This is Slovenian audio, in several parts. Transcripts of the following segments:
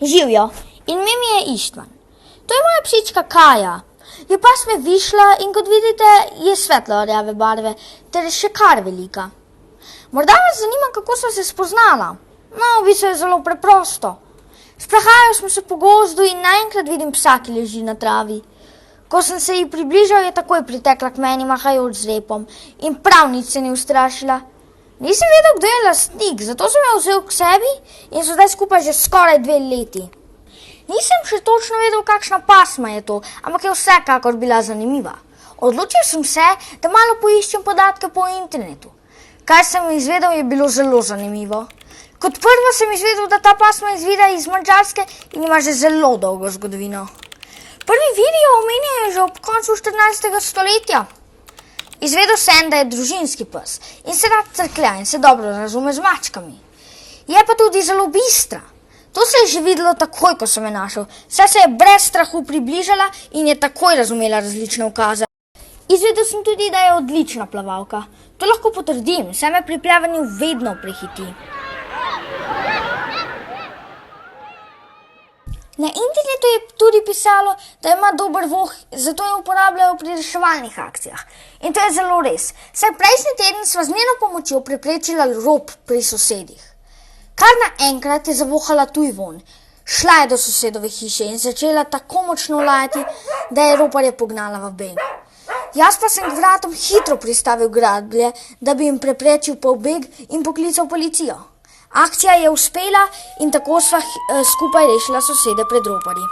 Živijo, ime mi je Ištvan. To je moja psička Kaja. Je pa sme višla in kot vidite je svetlo rjave barve ter še kar velika. Morda vas zanima, kako sva se spoznala. No, v bistvu je zelo preprosto. Sprehajali smo se po gozdu in naenkrat vidim psa, ki leži na travi. Ko sem se ji približal, je takoj pritekla k meni mahajoč z repom in prav nič se ni ustrašila. Nisem vedel, kdo je lastnik, zato sem jo vzel k sebi in so zdaj skupaj že skoraj 2 leti. Nisem še točno vedel, kakšna pasma je to, ampak je vsekakor bila zanimiva. Odločil sem se, da malo poiščem podatke po internetu. Kaj sem izvedel, je bilo zelo zanimivo. Kot prvo sem izvedel, da ta pasma izvira iz Madžarske in ima že zelo dolgo zgodovino. Prvi viri jo omenjajo že ob koncu 14. stoletja. Izvedel sem, da je družinski pes in se rad crklja in se dobro razume z mačkami. Je pa tudi zelo bistra. To se je že videlo takoj, ko sem jo našel, saj se je brez strahu približala in je takoj razumela različne ukaze. Izvedel sem tudi, da je odlična plavalka. To lahko potrdim, saj me pri plavanju vedno prehiti. Na internetu je tudi pisalo, da ima dober voh, zato jo uporabljajo pri reševalnih akcijah. In to je zelo res, saj prejšnji teden sva z njeno pomočjo preprečila rop pri sosedih. Kar naenkrat je zavohala tuj von. Šla je do sosedove hiše in začela tako močno lajati, da je roparje pognala v beg. Jaz pa sem k vratom hitro pristavil grablje, da bi jim preprečil pobeg in poklical policijo. Akcija je uspela in tako sva skupaj rešila sosede pred roparji.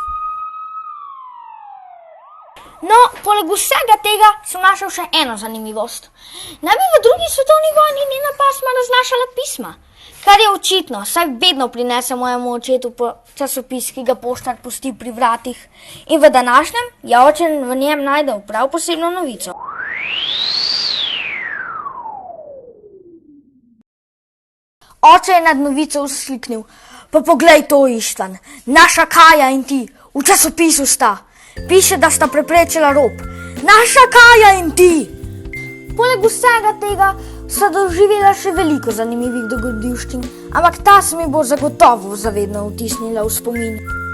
No, poleg vsega tega sem našel še eno zanimivost. Naj bi v 2. svetovni vojni njena pasma raznašala pisma, kar je očitno, saj vedno prinese mojemu očetu časopis, ki ga poštar pusti pri vratih. In v današnjem je oče v njem najdel prav posebno novico. Oče je nad novico vzkliknil: "Pa poglej to, Ištvan, naša Kaja in ti, v časopisu sta. Piše, da sta preprečila rop. Naša Kaja in ti!" Poleg vsega tega sta doživela še veliko zanimivih dogodivščin, ampak ta se mi bo zagotovo zavedno vtisnila v spomin.